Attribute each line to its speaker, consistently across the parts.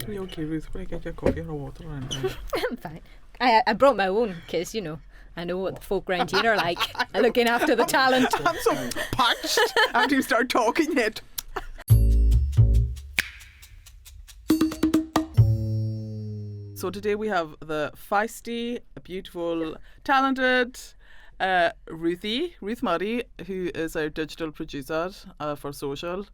Speaker 1: Are you okay, Ruth? Will I get your coffee or water?
Speaker 2: I'm fine. I brought my own because, I know what the folk around here are like. Looking after the talent.
Speaker 1: I'm so parched after you start talking yet. So today we have the feisty, beautiful, talented Ruth Murray, who is our digital producer for social.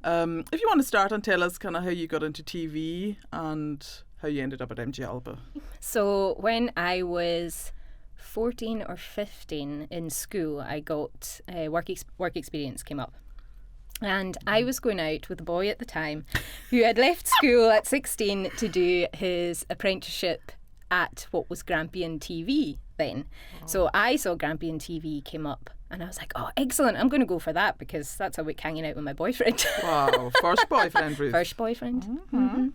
Speaker 1: If you want to start and tell us kind of how you got into TV and how you ended up at MG Alba.
Speaker 2: So when I was 14 or 15 in school, I got work experience came up. And I was going out with a boy at the time who had left school at 16 to do his apprenticeship at what was Grampian TV then. Oh. So I saw Grampian TV came up and I was like, oh, excellent, I'm going to go for that because that's a week hanging out with my boyfriend.
Speaker 1: Wow, first boyfriend, Ruth.
Speaker 2: First boyfriend. Mm-hmm.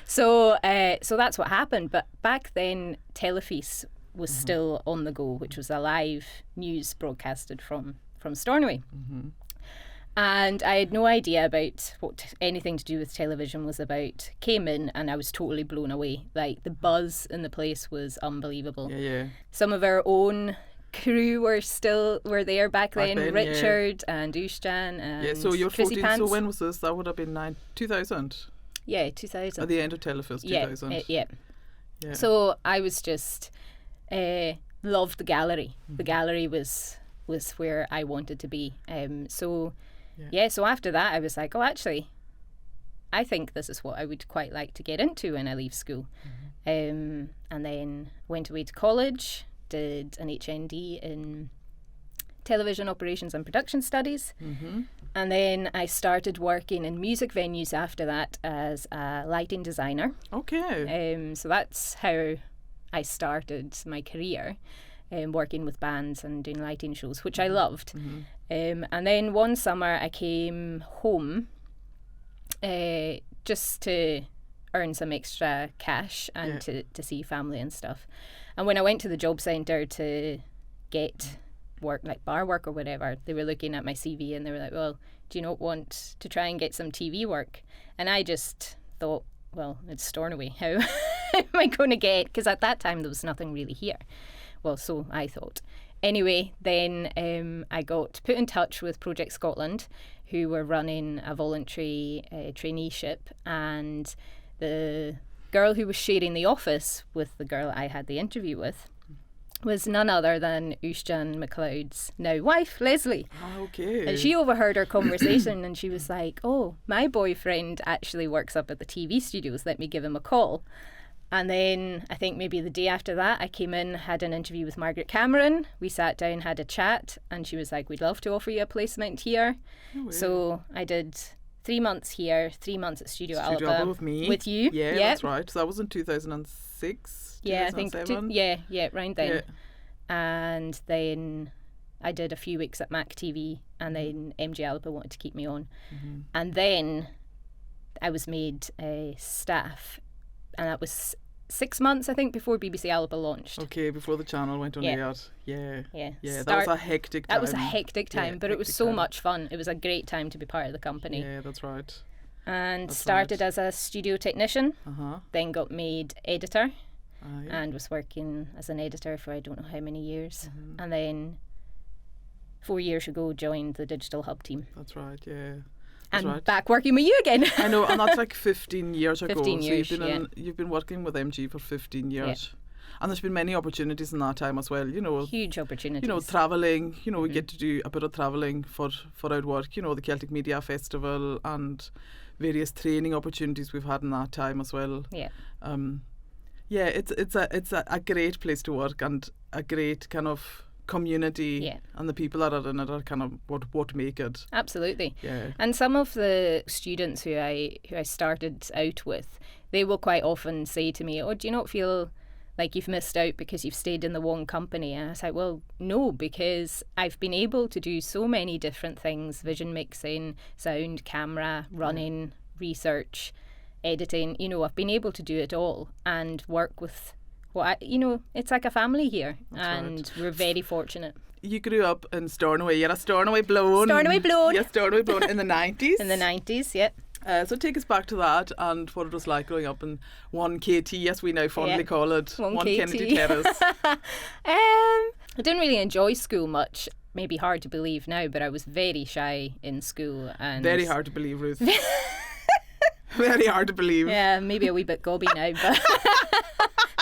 Speaker 2: So that's what happened. But back then, Telefees was still on the go, which was a live news broadcasted from Stornoway. Mm-hmm. And I had no idea about what anything to do with television was about. Came in and I was totally blown away. Like, the buzz in the place was unbelievable.
Speaker 1: Yeah.
Speaker 2: Some of our own crew were there back then. Richard and Ushjan and
Speaker 1: so you're
Speaker 2: Chrissy
Speaker 1: 14,
Speaker 2: Pants.
Speaker 1: so when was this? That would have been 2000?
Speaker 2: Yeah, 2000.
Speaker 1: At the end of Telefees, 2000.
Speaker 2: Yeah. So I was just loved the gallery. Mm-hmm. The gallery was where I wanted to be. So after that I was like, oh, actually, I think this is what I would quite like to get into when I leave school. Mm-hmm. And then went away to college, did an HND in television operations and production studies. Mm-hmm. And then I started working in music venues after that as a lighting designer.
Speaker 1: Okay.
Speaker 2: So that's how I started my career. Working with bands and doing lighting shows, which I loved. Mm-hmm. And then one summer I came home just to earn some extra cash and to see family and stuff. And when I went to the job centre to get work, like bar work or whatever, they were looking at my CV and they were like, well, do you not want to try and get some TV work? And I just thought, well, it's Stornoway. How am I going to get? Because at that time there was nothing really here. Well, so I thought. Anyway, then I got put in touch with Project Scotland, who were running a voluntary traineeship, and the girl who was sharing the office with the girl I had the interview with was none other than Ushjan McLeod's now wife, Leslie.
Speaker 1: Okay.
Speaker 2: And she overheard our conversation and she was like, oh, my boyfriend actually works up at the TV studios, let me give him a call. And then I think maybe the day after that, I came in, had an interview with Margaret Cameron. We sat down, had a chat, and she was like, we'd love to offer you a placement here. Oh, so I did 3 months here, 3 months at Studio Alba
Speaker 1: with me.
Speaker 2: With you.
Speaker 1: Yeah, that's right. So that was in 2006,
Speaker 2: yeah, I think around then. Yeah. And then I did a few weeks at Mac TV, and then MG Alba wanted to keep me on. Mm-hmm. And then I was made staff, and that was 6 months, I think, before BBC Alba launched.
Speaker 1: Okay, before the channel went on air. Yeah. That was a hectic time.
Speaker 2: That was a hectic time, but it was so much fun. It was a great time to be part of the company.
Speaker 1: Yeah, that's right.
Speaker 2: And started as a studio technician, then got made editor, and was working as an editor for I don't know how many years. Mm-hmm. And then 4 years ago joined the Digital Hub team.
Speaker 1: That's right, yeah.
Speaker 2: And back working with you again.
Speaker 1: I know, and that's like 15 years ago.
Speaker 2: 15 years,
Speaker 1: so you've been working with MG for 15 years. Yeah. And there's been many opportunities in that time as well,
Speaker 2: Huge opportunities.
Speaker 1: Travelling, we get to do a bit of travelling for our work, the Celtic Media Festival and various training opportunities we've had in that time as well.
Speaker 2: Yeah.
Speaker 1: It's a great place to work and a great kind of community, and the people that are in it are kind of what make it.
Speaker 2: Absolutely.
Speaker 1: Yeah.
Speaker 2: And some of the students who I started out with, they will quite often say to me, oh, do you not feel like you've missed out because you've stayed in the one company? And I was like, well, no, because I've been able to do so many different things: vision mixing, sound, camera, running, research, editing. I've been able to do it all and work with it's like a family here. That's and right. We're very fortunate.
Speaker 1: You grew up in Stornoway. You're a Stornoway blown.
Speaker 2: Stornoway blown.
Speaker 1: Yeah, Stornoway blown in the 90s.
Speaker 2: In the 90s, yeah.
Speaker 1: So take us back to that and what it was like growing up in 1KT, as we now fondly call it, 1 Kennedy Terrace.
Speaker 2: I didn't really enjoy school much. Maybe hard to believe now, but I was very shy in school. And
Speaker 1: Very hard to believe, Ruth. Very hard to believe.
Speaker 2: Yeah, maybe a wee bit gobby now, but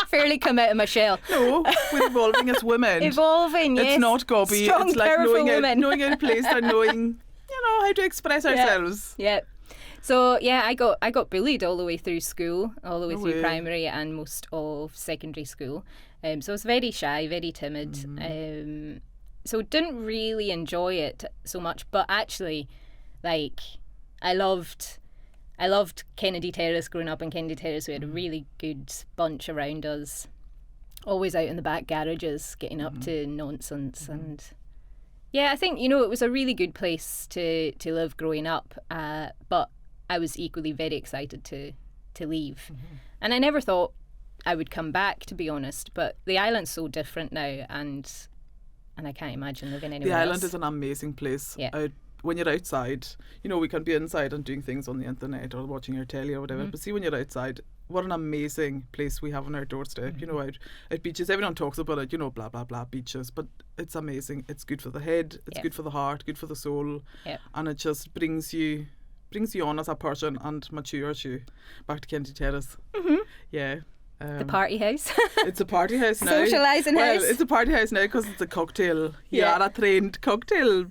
Speaker 2: fairly come out of my shell.
Speaker 1: No, we're evolving as women.
Speaker 2: Evolving, yes.
Speaker 1: It's not gobby.
Speaker 2: Strong,
Speaker 1: it's like
Speaker 2: powerful
Speaker 1: knowing
Speaker 2: women.
Speaker 1: knowing our place and knowing, how to express ourselves.
Speaker 2: Yeah. So yeah, I got bullied all the way through school, all the way through
Speaker 1: way.
Speaker 2: primary and most of secondary school. So I was very shy, very timid. So didn't really enjoy it so much. But actually, like, I loved Kennedy Terrace. Growing up in Kennedy Terrace, we had a really good bunch around us. Always out in the back garages, getting up to nonsense and. Yeah, I think, it was a really good place to live growing up, but I was equally very excited to leave. And I never thought I would come back, to be honest, but the island's so different now, and I can't imagine living anywhere else.
Speaker 1: The island is an amazing place.
Speaker 2: Yeah.
Speaker 1: When you're outside, we can be inside and doing things on the internet or watching our telly or whatever, but see when you're outside, what an amazing place we have on our doorstep, out beaches. Everyone talks about it, blah, blah, blah, beaches, but it's amazing. It's good for the head, it's good for the heart, good for the soul, and it just brings you on as a person and matures you. Back to Kennedy Terrace. Yeah.
Speaker 2: The party house.
Speaker 1: It's a party house now.
Speaker 2: Socialising house.
Speaker 1: Well, it's a party house now because it's a cocktail. You're a trained cocktail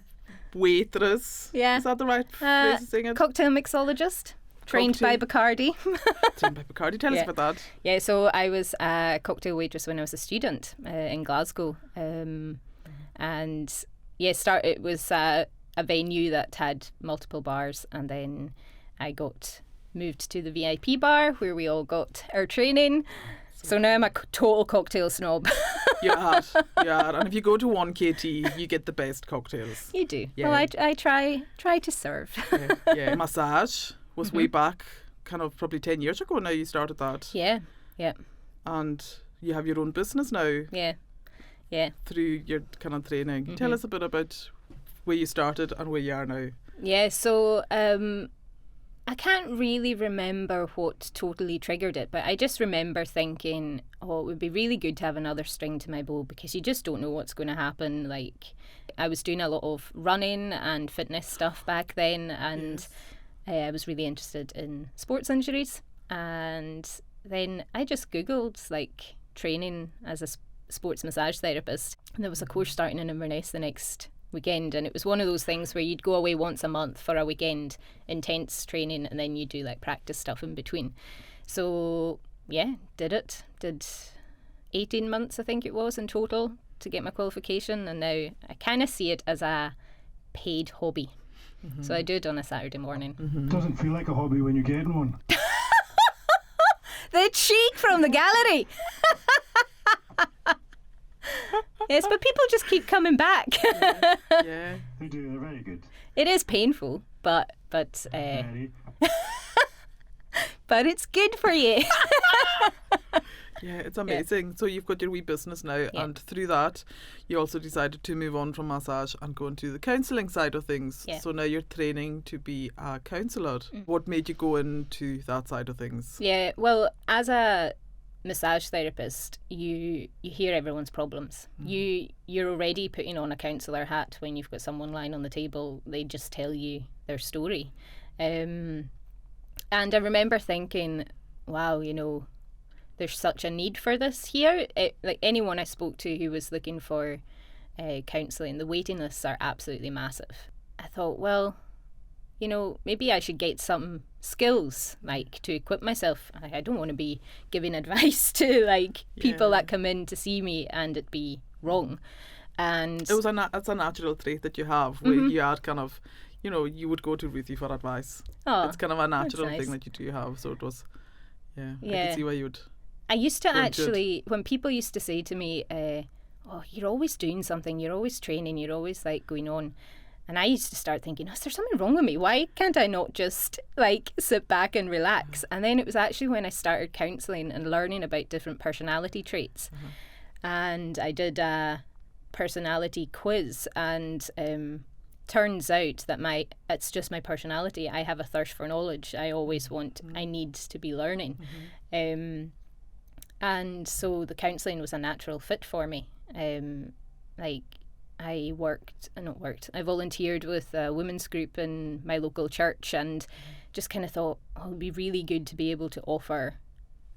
Speaker 1: waitress.
Speaker 2: Yeah.
Speaker 1: Is that the right phrase to sing it?
Speaker 2: Cocktail mixologist. Trained by Bacardi.
Speaker 1: Trained by Bacardi. Tell us about that.
Speaker 2: Yeah, so I was a cocktail waitress when I was a student in Glasgow. And it was a venue that had multiple bars, and then I got moved to the VIP bar where we all got our training. So now I'm a total cocktail snob.
Speaker 1: You are. And if you go to 1KT, you get the best cocktails.
Speaker 2: You do.
Speaker 1: Yeah.
Speaker 2: Well, I try to serve.
Speaker 1: Yeah. Massage was way back, kind of probably 10 years ago now you started that.
Speaker 2: Yeah.
Speaker 1: And you have your own business now.
Speaker 2: Yeah.
Speaker 1: Through your kind of training. Tell us a bit about where you started and where you are now.
Speaker 2: Yeah, so I can't really remember what totally triggered it, but I just remember thinking, it would be really good to have another string to my bow because you just don't know what's going to happen. Like, I was doing a lot of running and fitness stuff back then, and I was really interested in sports injuries. And then I just Googled, like, training as a sports massage therapist. And there was a course starting in Inverness the next weekend, and it was one of those things where you'd go away once a month for a weekend, intense training, and then you do like practice stuff in between. So yeah, did 18 months I think it was in total to get my qualification, and now I kind of see it as a paid hobby. So I do it on a Saturday morning.
Speaker 3: Doesn't feel like a hobby when you're getting one.
Speaker 2: The cheek from the gallery. Yes, but people just keep coming back.
Speaker 1: Yeah.
Speaker 3: They do, they're very good.
Speaker 2: It is painful, but
Speaker 3: Very.
Speaker 2: but it's good for you.
Speaker 1: Yeah, it's amazing. So you've got your wee business now, and through that you also decided to move on from massage and go into the counselling side of things. So now you're training to be a counsellor. What made you go into that side of things?
Speaker 2: Yeah, well, as a massage therapist, you hear everyone's problems. You're already putting on a counsellor hat when you've got someone lying on the table. They just tell you their story. And I remember thinking, wow, there's such a need for this here. Like anyone I spoke to who was looking for counselling, the waiting lists are absolutely massive. I thought, well, maybe I should get some skills, like to equip myself. I don't want to be giving advice to like people that come in to see me and it be wrong. And
Speaker 1: it's a natural trait that you have where you are kind of, you would go to Ruthie for advice. It's kind of a natural thing that you do have. So it was, I could see why you would.
Speaker 2: I used to actually, when people used to say to me, you're always doing something, you're always training, you're always like going on. And I used to start thinking, is there something wrong with me? Why can't I not just like sit back and relax? And then it was actually when I started counselling and learning about different personality traits. And I did a personality quiz, and turns out that it's just my personality. I have a thirst for knowledge. I always I need to be learning. And so the counselling was a natural fit for me. I volunteered with a women's group in my local church, and just kind of thought, it'd be really good to be able to offer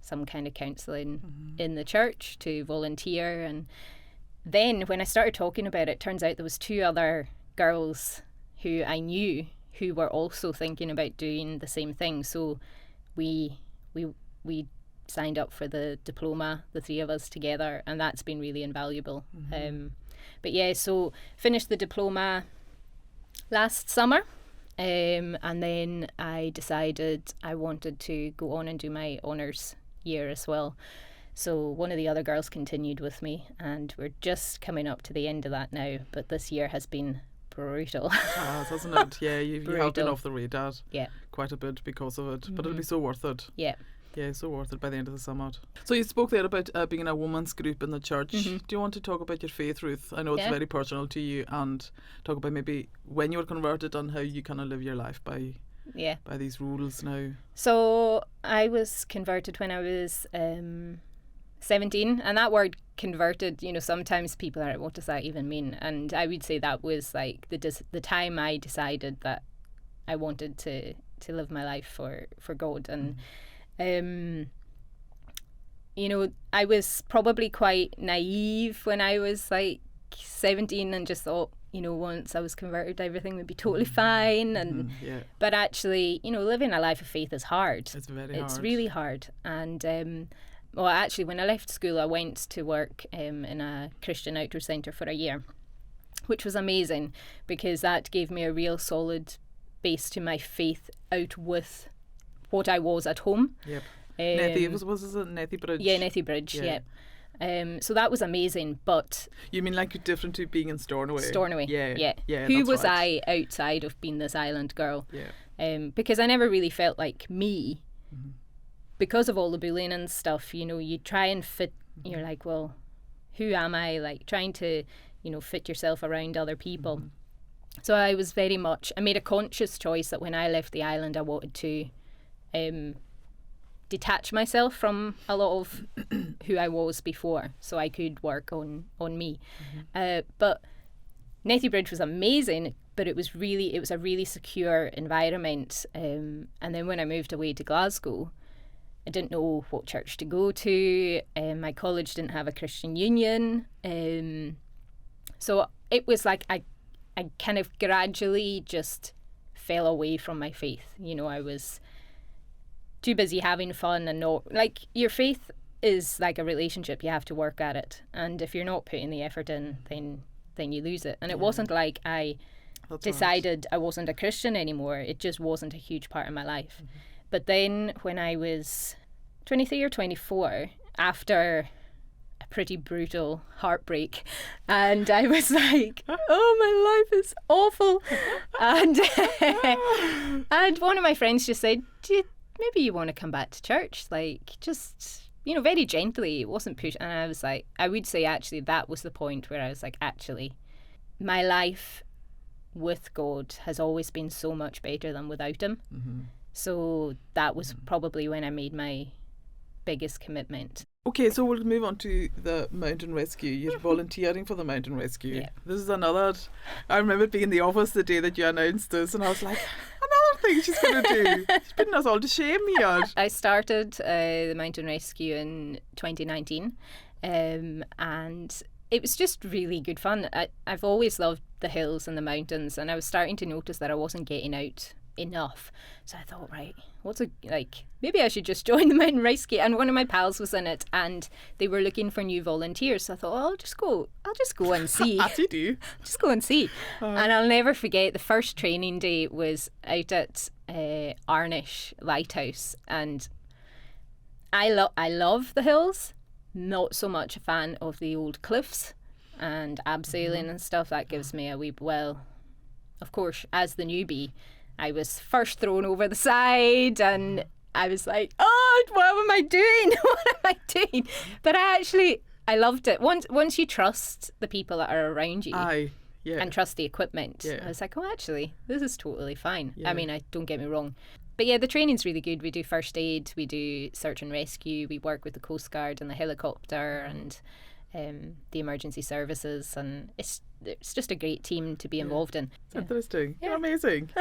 Speaker 2: some kind of counselling in the church, to volunteer. And then when I started talking about it, turns out there was 2 other girls who I knew who were also thinking about doing the same thing. So we signed up for the diploma, the 3 of us together, and that's been really invaluable. But yeah, so finished the diploma last summer, and then I decided I wanted to go on and do my honours year as well. So one of the other girls continued with me, and we're just coming up to the end of that now, but this year has been brutal.
Speaker 1: Hasn't it? Yeah, you have been off the radar quite a bit because of it, but it'll be so worth it. Yeah, so worth it by the end of the summer. So you spoke there about being in a women's group in the church. Do you want to talk about your faith, Ruth? I know it's very personal to you, and talk about maybe when you were converted and how you kind of live your life by these rules now.
Speaker 2: So I was converted when I was 17, and that word converted, sometimes people are like, what does that even mean? And I would say that was like the time I decided that I wanted to live my life for God. And I was probably quite naive when I was like 17, and just thought, once I was converted, everything would be totally fine. And but actually, living a life of faith is hard.
Speaker 1: It's very hard.
Speaker 2: It's really hard. And well, actually, when I left school, I went to work in a Christian outdoor centre for a year, which was amazing, because that gave me a real solid base to my faith out with what I was at home.
Speaker 1: Yep. Nethy, was it Nethy Bridge?
Speaker 2: Yeah, Nethy Bridge, yeah. So that was amazing, but...
Speaker 1: You mean like different to being in Stornoway?
Speaker 2: Stornoway, yeah.
Speaker 1: Who
Speaker 2: was right. I outside of being this island girl?
Speaker 1: Yeah.
Speaker 2: Because I never really felt like me, because of all the bullying and stuff. You try and fit, you're like, well, who am I? Like, trying to, fit yourself around other people. So I was I made a conscious choice that when I left the island, I wanted to detach myself from a lot of who I was before, so I could work on me. But Nethy Bridge was amazing, but it was a really secure environment. And then when I moved away to Glasgow, I didn't know what church to go to. My college didn't have a Christian union, so it was like I kind of gradually just fell away from my faith. I was too busy having fun, and not like, your faith is like a relationship. You have to work at it, and if you're not putting the effort in, then you lose it. And it wasn't like I decided I wasn't a Christian anymore. It just wasn't a huge part of my life. But then when I was 23 or 24, after a pretty brutal heartbreak, and I was like, oh, my life is awful. And and one of my friends just said, maybe you want to come back to church, like, just, very gently. It wasn't pushed. And I was like, I would say actually that was the point where I was like, actually, my life with God has always been so much better than without him. So that was probably when I made my biggest commitment.
Speaker 1: Okay, so we'll move on to the mountain rescue. You're volunteering for the mountain rescue.
Speaker 2: Yeah.
Speaker 1: This is another... I remember being in the office the day that you announced this, and I was like, another thing she's going to do. She's putting us all to shame here.
Speaker 2: I started the mountain rescue in 2019, and it was just really good fun. I've always loved the hills and the mountains, and I was starting to notice that I wasn't getting out enough. So I thought, right, maybe I should just join the mountain rescue. And one of my pals was in it, and they were looking for new volunteers. So I thought, I'll just go and see.
Speaker 1: As you do.
Speaker 2: Just go and see. And I'll never forget, the first training day was out at Arnish Lighthouse, and I love the hills. Not so much a fan of the old cliffs and abseiling and stuff. That gives me a wee... Well, of course, as the newbie, I was first thrown over the side, and I was like, oh, what am I doing? What am I doing? But I loved it. Once you trust the people that are around you,
Speaker 1: Yeah.
Speaker 2: and trust the equipment.
Speaker 1: Yeah.
Speaker 2: I was like, oh, actually, this is totally fine.
Speaker 1: Yeah.
Speaker 2: I mean, don't get me wrong. But yeah, the training's really good. We do first aid, we do search and rescue, we work with the Coast Guard and the helicopter and the emergency services, and it's just a great team to be involved in.
Speaker 1: Interesting.
Speaker 2: Yeah.
Speaker 1: You're amazing.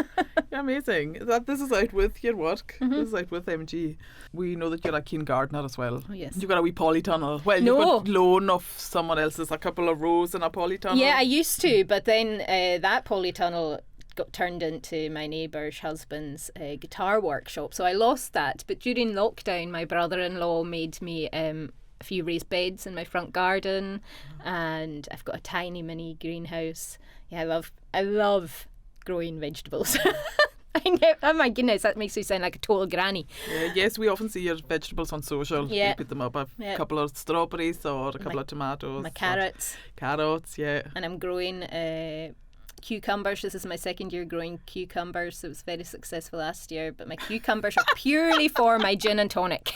Speaker 1: You're amazing. This is out with your work. This is out with MG. We know that you're a keen gardener as well.
Speaker 2: Oh, yes.
Speaker 1: You've got a wee polytunnel. Well,
Speaker 2: No.
Speaker 1: you've got loan of someone else's, a couple of rows in a polytunnel.
Speaker 2: Yeah, I used to, but then that polytunnel got turned into my neighbour's husband's guitar workshop, so I lost that. But during lockdown, my brother-in-law made me a few raised beds in my front garden, and I've got a tiny mini greenhouse. Yeah, I love growing vegetables. Oh my goodness, that makes me sound like a total granny.
Speaker 1: Yes, we often see your vegetables on social.
Speaker 2: Yeah.
Speaker 1: You put them up, a
Speaker 2: Yeah.
Speaker 1: couple of strawberries or a couple
Speaker 2: My-
Speaker 1: of tomatoes.
Speaker 2: My carrots.
Speaker 1: Carrots, yeah.
Speaker 2: And I'm growing cucumbers. This is my second year growing cucumbers. It was very successful last year, but my cucumbers are purely for my gin and tonic.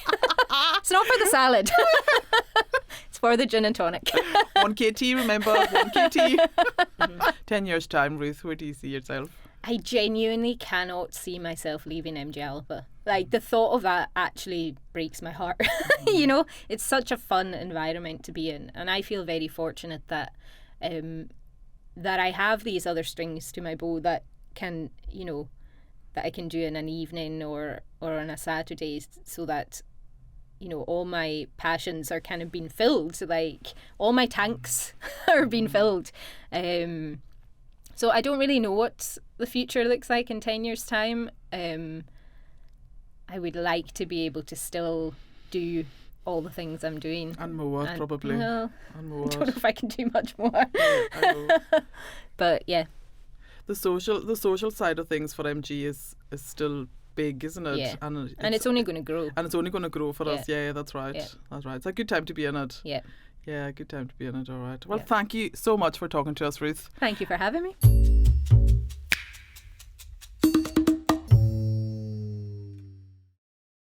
Speaker 2: It's not for the salad. It's for the gin and tonic.
Speaker 1: 1 KT, remember, 1 KT. 10 years' time, Ruth, where do you see yourself?
Speaker 2: I genuinely cannot see myself leaving MG Alba. Like, the thought of that actually breaks my heart. You know, it's such a fun environment to be in, and I feel very fortunate that that I have these other strings to my bow that can, you know, that I can do in an evening or on a Saturday, so that, you know, all my passions are kind of being filled. Like, all my tanks are being filled. So I don't really know what the future looks like in 10 years' time. I would like to be able to still do all the things I'm doing.
Speaker 1: And more, probably.
Speaker 2: Well,
Speaker 1: And more.
Speaker 2: I don't know if I can do much more.
Speaker 1: I know.
Speaker 2: But yeah.
Speaker 1: The social side of things for MG is still big, isn't it?
Speaker 2: Yeah.
Speaker 1: And
Speaker 2: It's only going to grow.
Speaker 1: And it's only going to grow for us.
Speaker 2: Yeah.
Speaker 1: Yeah, that's right.
Speaker 2: Yeah.
Speaker 1: That's right. It's a good time to be in it.
Speaker 2: Yeah.
Speaker 1: Yeah, good time to be in it. All right. Well,
Speaker 2: Yeah.
Speaker 1: thank you so much for talking to us, Ruth.
Speaker 2: Thank you for having me.